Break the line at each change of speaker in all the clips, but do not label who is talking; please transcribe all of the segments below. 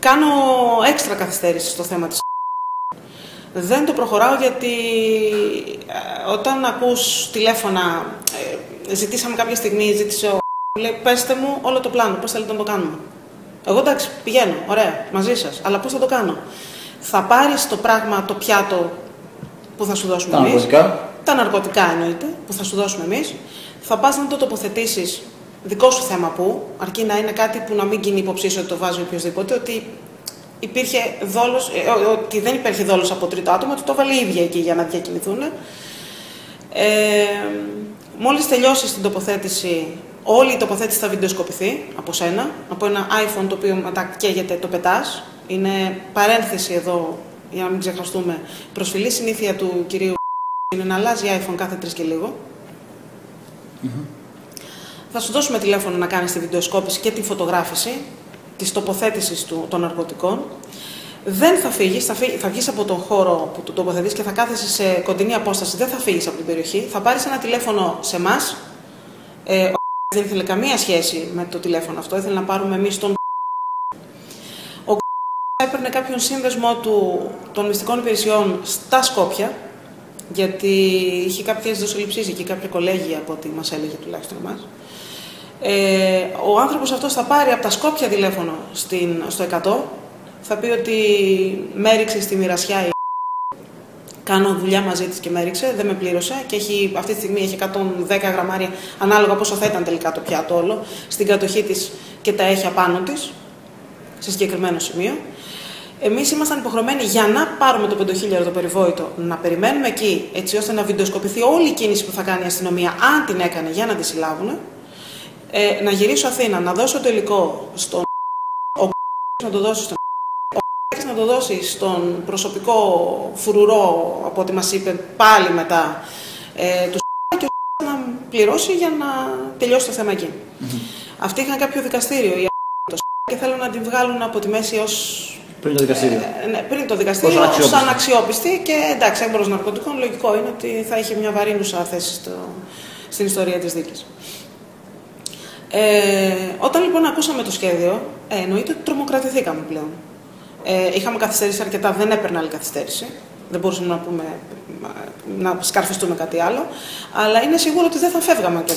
Κάνω έξτρα καθυστέρηση στο θέμα της. Δεν το προχωράω γιατί όταν ακούς τηλέφωνα, ζητήσαμε κάποια στιγμή, ζήτησε ο λέει πέστε μου όλο το πλάνο, πώς θέλετε να το κάνουμε. Εγώ εντάξει, πηγαίνω, ωραία, μαζί σας, αλλά πώς θα το κάνω. Θα πάρεις το πράγμα, το πιάτο που θα σου δώσουμε εμείς. Τα ναρκωτικά εννοείται, που θα σου δώσουμε εμείς. Θα πας να το τοποθετήσεις, δικό σου θέμα που, αρκεί να είναι κάτι που να μην γίνει υποψήφιο ότι το βάζει οποιοδήποτε, ότι υπήρχε δόλος, ότι δεν υπήρχε δόλος από τρίτο άτομο, ότι το βάλει η ίδια εκεί για να διακινηθούν. Μόλις τελειώσεις την τοποθέτηση, όλη η τοποθέτηση θα βιντεοσκοπηθεί από σένα, από ένα iPhone το οποίο μετά καίγεται, το πετάς. Είναι παρένθεση εδώ, για να μην ξεχαστούμε, προσφυλή συνήθεια του κυρίου είναι να αλλάζει iPhone κάθε 3 και λίγο. Θα σου δώσουμε τηλέφωνο να κάνεις τη βιντεοσκόπηση και τη φωτογράφηση της τοποθέτησης των ναρκωτικών. Δεν θα φύγεις, θα βγεις από τον χώρο που το τοποθετείς και θα κάθεσαι σε κοντινή απόσταση, δεν θα φύγεις από την περιοχή. Θα πάρεις ένα τηλέφωνο σε εμάς. Δεν ήθελε καμία σχέση με το τηλέφωνο αυτό, ήθελε να πάρουμε εμείς τον. Ο έπαιρνε κάποιον σύνδεσμό των μυστικών υπηρεσιών στα Σκόπια, γιατί είχε κάποιες δοσοληψίες εκεί, κάποια κολέγια από ό,τι μας έλεγε τουλάχιστον εμάς. Ο άνθρωπος αυτός θα πάρει από τα Σκόπια τηλέφωνο στο 100, θα πει ότι με έριξε στη μοιρασιά η κάνω δουλειά μαζί της και με έριξε, δεν με πλήρωσε και αυτή τη στιγμή έχει 110 γραμμάρια, ανάλογα πόσο θα ήταν τελικά το πιάτο όλο, στην κατοχή της και τα έχει απάνω της, σε συγκεκριμένο σημείο. Εμείς ήμασταν υποχρεωμένοι για να πάρουμε το 5.000 το περιβόητο, να περιμένουμε εκεί, έτσι ώστε να βιντεοσκοπηθεί όλη η κίνηση που θα κάνει η αστυνομία, αν την έκανε για να τη συλλάβουν, να γυρίσω Αθήνα, να δώσω το υλικό στον να το δώσω στον να το δώσει στον προσωπικό φρουρό, από ό,τι μας είπε πάλι μετά, του και να πληρώσει για να τελειώσει το θέμα εκεί. Αυτοί είχαν κάποιο δικαστήριο και θέλουν να την βγάλουν από τη μέση ως...
Πριν το δικαστήριο.
Ναι, πριν το δικαστήριο, ως αναξιόπιστη και εντάξει, έμπορος ναρκωτικών, λογικό είναι ότι θα είχε μια βαρύνουσα θέση στην ιστορία της δίκης. Όταν λοιπόν ακούσαμε το σχέδιο, εννοείται ότι τρομοκρατηθήκαμε πλέον. Είχαμε καθυστερήσει αρκετά, δεν έπαιρνε άλλη καθυστέρηση. Δεν μπορούσαμε να σκαρφιστούμε κάτι άλλο. Αλλά είναι σίγουρο ότι δεν θα φεύγαμε και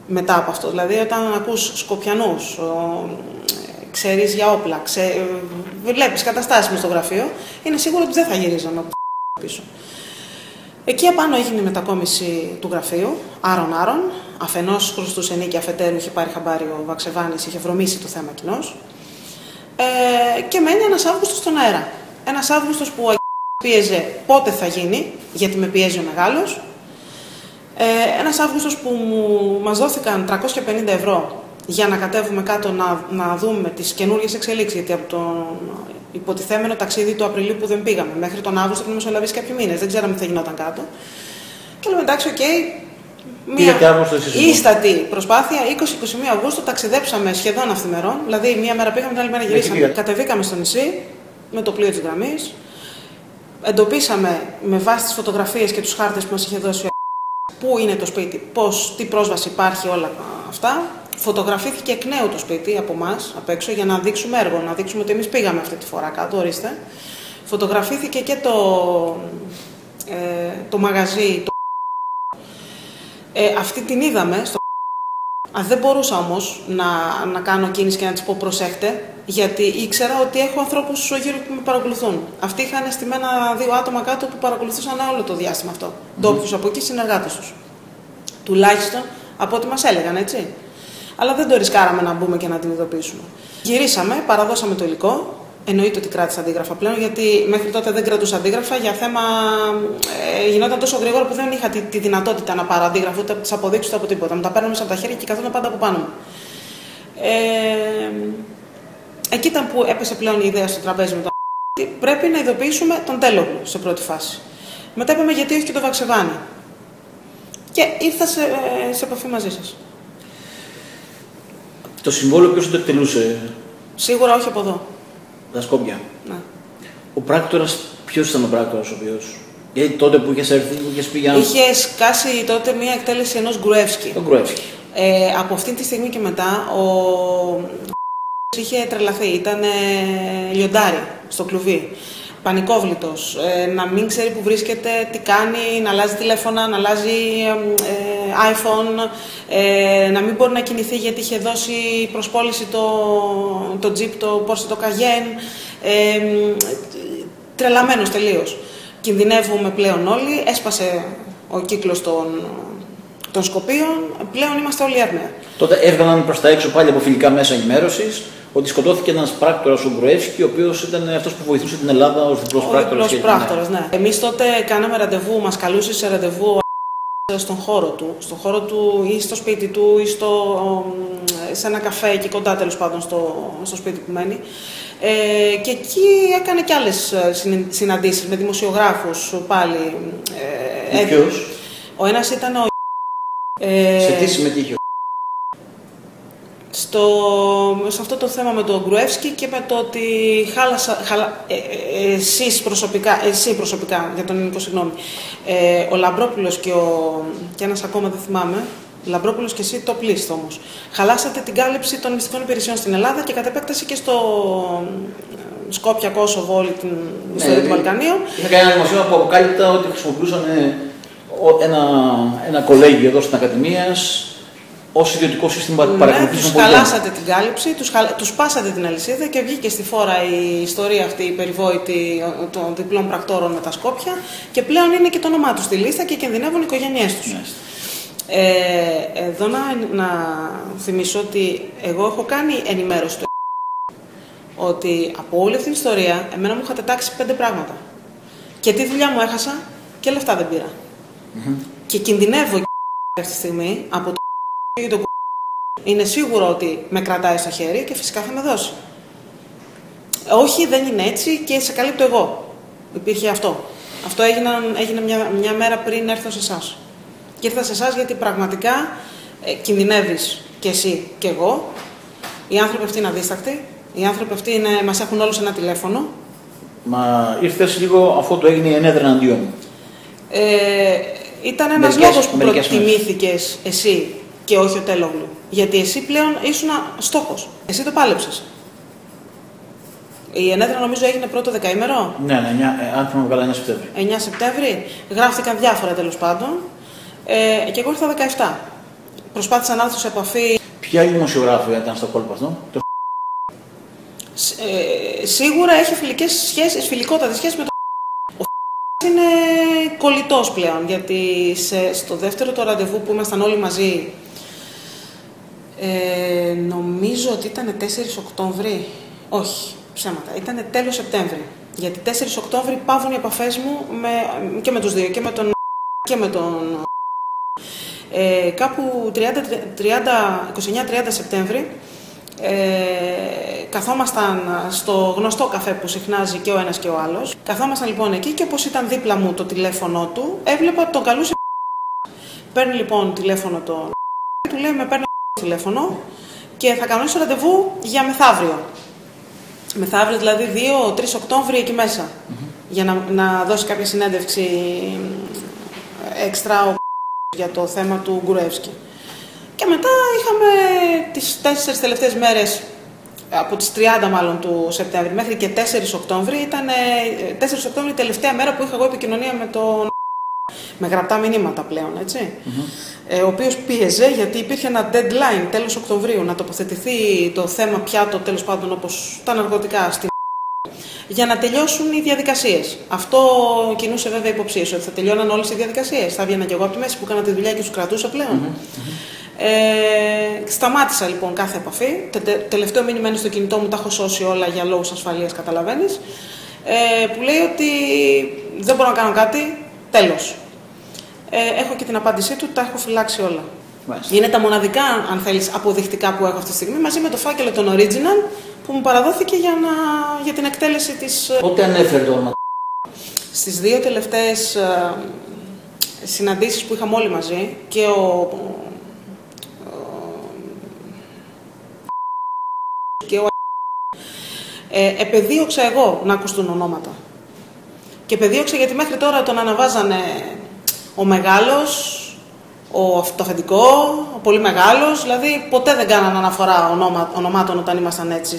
μετά από αυτό. Δηλαδή, όταν ακούς Σκοπιανούς, ξέρεις για όπλα, βλέπεις καταστάσεις μες στο γραφείο, είναι σίγουρο ότι δεν θα γυρίζαμε από πίσω. Εκεί απάνω έγινε η μετακόμιση του γραφείου, άρον-άρον. Αφενός χρωστούσε νίκη, αφετέρου είχε πάρει χαμπάρι ο Βαξεβάνης, είχε βρωμίσει το θέμα κοινώς. Και μένει ένας Αύγουστος στον αέρα. Ένας Αύγουστος που πίεζε πότε θα γίνει, γιατί με πιέζει ο μεγάλος. Ένας Αύγουστος που μας δόθηκαν 350 ευρώ για να κατέβουμε κάτω να δούμε τις καινούργιες εξελίξεις, γιατί από τον υποτιθέμενο ταξίδι του Απριλίου που δεν πήγαμε μέχρι τον Αύγουστο που μεσολαβήσει κάποιοι μήνες, δεν ξέραμε τι θα γινόταν κάτω. Και λέμε εντάξει, οκ. Μια ίστατη προσπάθεια, 20-21 Αυγούστου ταξιδέψαμε σχεδόν αυθημερών, δηλαδή μία μέρα πήγαμε, την άλλη μέρα γυρίσαμε. Κατεβήκαμε στο νησί με το πλοίο της γραμμής, εντοπίσαμε με βάση τις φωτογραφίες και τους χάρτες που μας είχε δώσει πού είναι το σπίτι, τι πρόσβαση υπάρχει, όλα αυτά. Φωτογραφήθηκε εκ νέου το σπίτι από εμάς, απ' έξω, για να δείξουμε έργο, να δείξουμε ότι εμείς πήγαμε αυτή τη φορά κάτω, ορίστε. Φωτογραφήθηκε και το μαγαζί. Αυτή την είδαμε. Δεν μπορούσα όμως να κάνω κίνηση και να της πω προσέχτε, γιατί ήξερα ότι έχω ανθρώπους γύρω που με παρακολουθούν. Αυτοί είχαν στημένα 2 άτομα κάτω που παρακολουθούσαν όλο το διάστημα αυτό. Ντόπιους από εκεί, συνεργάτες τους. Τουλάχιστον από ό,τι μας έλεγαν, έτσι. Αλλά δεν το ρισκάραμε να μπούμε και να την ειδοποιήσουμε. Γυρίσαμε, παραδώσαμε το υλικό. Εννοείται ότι κράτησα αντίγραφα πλέον, γιατί μέχρι τότε δεν κρατούσα αντίγραφα για θέμα. Γινόταν τόσο γρήγορα που δεν είχα τη δυνατότητα να πάρω αντίγραφα, ούτε από τις αποδείξεις, ούτε από τίποτα. Μου τα παίρνω μέσα από τα χέρια και καθόταν πάντα από πάνω μου. Εκεί ήταν που έπεσε πλέον η ιδέα στο τραπέζι με το πρέπει να ειδοποιήσουμε τον Τέλογλου σε πρώτη φάση. Μετά είπαμε γιατί όχι και το Βαξεβάνη. Και ήρθα σε επαφή μαζί σας.
Το συμβόλαιο ποιος το εκτελούσε?
Σίγουρα όχι από εδώ.
Τα Σκόπια.
Ναι.
Ο πράκτορας, ποιος ήταν ο πράκτορας ο οποίος? Γιατί τότε που είχες έρθει, που είχες πει για να...
Είχε σκάσει τότε μια εκτέλεση ενός Γκρουεύσκι.
Ο Γκρουεύσκι.
Από αυτή τη στιγμή και μετά ο είχε τρελαθεί, ήταν λιοντάρι στο κλουβί, πανικόβλητος, να μην ξέρει που βρίσκεται, τι κάνει, να αλλάζει τηλέφωνα, να αλλάζει iPhone, να μην μπορεί να κινηθεί γιατί είχε δώσει προσπόληση το Jeep, το Porsche, το Cayenne, τρελαμένος τελείως. Κινδυνεύουμε πλέον όλοι, έσπασε ο κύκλος των Σκοπίων, πλέον είμαστε όλοι έρμεα.
Τότε έβγαλαν προς τα έξω πάλι από φιλικά μέσα ενημέρωσης ότι σκοτώθηκε ένας πράκτορας, ο Γκρουεύσκι, ο οποίος ήταν αυτός που βοηθούσε την Ελλάδα ως διπλός πράκτορας.
Διπλός πράκτορας, ναι. Εμείς τότε κάναμε ραντεβού, μας καλούσε σε ραντεβού στον χώρο του ή στο σπίτι του ή σε ένα καφέ εκεί κοντά, τέλος πάντων στο σπίτι που μένει. Και εκεί έκανε και άλλες συναντήσεις με δημοσιογράφους πάλι.
Ποιος?
Ο ένας ήταν ο...
Σε τι συμμετείχε?
Σε αυτό το θέμα με τον Γκρουεύσκι και με το ότι εσύ προσωπικά, για τον Νίκο, συγγνώμη, ο Λαμπρόπουλος και ένας ακόμα δεν θυμάμαι, Λαμπρόπουλος και εσύ, το πλήστο όμως, χαλάσατε την κάλυψη των μυστικών υπηρεσιών στην Ελλάδα και κατ' επέκταση και στο Σκόπια, Κόσοβο, όλη την ιστορία των Βαλκανίων.
Είχα κάνει ένα δημοσίευμα που αποκάλυπτα ότι χρησιμοποιούσαν ένα κολέγιο εδώ στην Ακαδημίας ως ιδιωτικό σύστημα παρακολουθήσεων.
Τους χαλάσατε την κάλυψη, τους πάσατε την αλυσίδα και βγήκε στη φόρα η ιστορία αυτή, η περιβόητη των διπλών πρακτόρων με τα Σκόπια και πλέον είναι και το όνομά τους στη λίστα και κινδυνεύουν οι οικογένειές τους. Εδώ να θυμίσω ότι εγώ έχω κάνει ενημέρωση του ότι από όλη αυτή την ιστορία εμένα μου είχατε τάξει 5 πράγματα. Και τι δουλειά μου έχασα και λεφτά δεν πήρα. Και κινδυνεύω αυτή τη στιγμή από το είναι σίγουρο ότι με κρατάει στο χέρι και φυσικά θα με δώσει. Όχι, δεν είναι έτσι και σε καλύπτω εγώ. Υπήρχε αυτό. Αυτό έγινε μια μέρα πριν έρθω σε εσάς. Και ήρθα σε εσάς γιατί πραγματικά κινδυνεύεις και εσύ και εγώ. Οι άνθρωποι αυτοί είναι αδίστακτοι. Οι άνθρωποι αυτοί μας έχουν όλους ένα τηλέφωνο.
Μα ήρθες λίγο αφού το έγινε η ενέδρα εναντίον μου.
Ήταν ένας λόγος που προτιμήθηκες εσύ και όχι ο Τέλογλου. Γιατί εσύ πλέον ήσουν στόχος. Εσύ το πάλεψες. Η ενέδρα νομίζω έγινε πρώτο δεκαήμερο.
Ναι, αν θυμάμαι καλά, 9 Σεπτέμβρη.
9 Σεπτέμβρη. Γράφτηκαν διάφορα τέλος πάντων. Και εγώ ήρθα 17. Προσπάθησα να έρθω σε επαφή.
Ποια άλλη δημοσιογράφη ήταν στο κόλπο αυτό?
Σίγουρα έχει φιλικότατες σχέσεις με το είναι κολλητός πλέον, γιατί στο δεύτερο το ραντεβού που ήμασταν όλοι μαζί, νομίζω ότι ήταν 4 Οκτώβρη, όχι, ψέματα, ήταν τέλος Σεπτέμβρη, γιατί 4 Οκτώβρη πάβουν οι επαφές μου και με τους δύο, και με τον κάπου 29-30 Σεπτέμβρη, καθόμασταν στο γνωστό καφέ που συχνάζει και ο ένας και ο άλλος. Καθόμασταν λοιπόν εκεί και όπως ήταν δίπλα μου το τηλέφωνο του, έβλεπα ότι τον καλούσε. Παίρνει λοιπόν τηλέφωνο του λέει με παίρνει τηλέφωνο και θα κανονίσω ραντεβού για μεθαύριο. Μεθαύριο δηλαδή 2-3 Οκτώβρη εκεί μέσα. Για να δώσει κάποια συνέντευξη έξτρα για το θέμα του Γκρουεύσκι. Και μετά είχαμε τις 4 τελευταίες μέρες, από τις 30 μάλλον του Σεπτέμβρη μέχρι και 4 Οκτώβρη, ήταν 4 Οκτώβρη η τελευταία μέρα που είχα εγώ επικοινωνία με γραπτά μηνύματα πλέον, έτσι. Ο οποίος πίεζε γιατί υπήρχε ένα deadline τέλος Οκτωβρίου να τοποθετηθεί το θέμα πιάτο, τέλος πάντων όπως τα ναρκωτικά για να τελειώσουν οι διαδικασίες. Αυτό κινούσε βέβαια υποψίες ότι θα τελειώναν όλες οι διαδικασίες. Θα έβγαινα και εγώ από τη μέση που έκανα τη δουλειά και τους κρατούσα πλέον. Σταμάτησα λοιπόν κάθε επαφή. Τελευταίο μήνυμα είναι στο κινητό μου, τα έχω σώσει όλα για λόγους ασφαλείας, καταλαβαίνεις. Που λέει ότι δεν μπορώ να κάνω κάτι, τέλος. Έχω και την απάντησή του, τα έχω φυλάξει όλα. Είναι τα μοναδικά, αν θέλεις, αποδεικτικά που έχω αυτή τη στιγμή, μαζί με το φάκελο των original που μου παραδόθηκε για την εκτέλεση της...
Πότε ανέφερε το όνομα?
Στις 2 τελευταίες συναντήσεις που είχαμε όλοι μαζί και επεδίωξα εγώ να ακουστούν ονόματα. Και επεδίωξα γιατί μέχρι τώρα τον αναβάζανε ο Μεγάλος, το αφεντικό, ο πολύ μεγάλος, δηλαδή ποτέ δεν κάνανε αναφορά ονομάτων όταν ήμασταν έτσι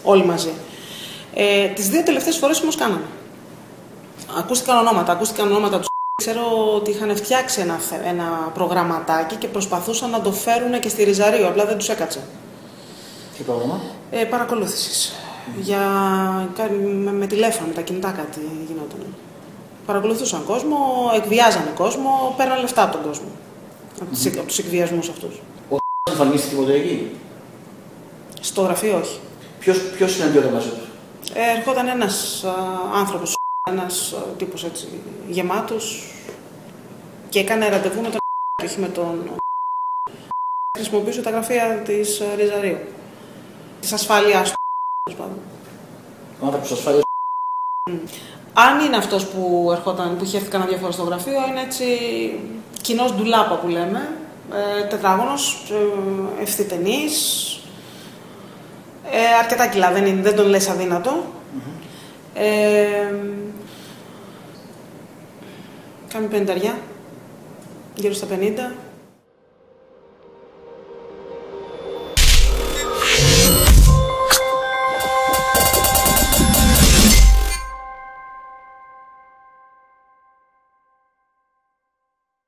όλοι μαζί. Τις 2 τελευταίες φορές όμως κάνανε. Ακούστηκαν ονόματα του. Ξέρω ότι είχαν φτιάξει ένα προγραμματάκι και προσπαθούσαν να το φέρουν και στη Ριζαρίο, απλά δεν τους έκατσε.
Τι πρόγραμμα?
Παρακολούθησης. Με τηλέφωνο, με τα κινητά κάτι γινόταν. Παρακολουθούσαν κόσμο, εκβιάζανε κόσμο, παίρναν λεφτά από τον κόσμο. Από τους εκβιασμούς αυτούς.
Ο εμφανίστηκε ποτέ εκεί?
Στο γραφείο όχι.
Ποιος συναντιόταν μαζί του?
Ερχόταν ένας άνθρωπος, ένας τύπος έτσι γεμάτος και έκανε ραντεβού με τον και όχι με τον. Χρησιμοποιούσε τα γραφεία της Ριζαρίου. Της ασφάλειάς του.
Ο άνθρωπος ασφάλειας.
Αν είναι αυτός που ερχόταν, που είχε έρθει κανένα 2 φορές στο γραφείο, είναι έτσι κοινός ντουλάπα που λέμε, τετράγωνος, ευθυτενής, αρκετά κιλά, δεν τον λες αδύνατο. Κάνει 50, γύρω στα 50.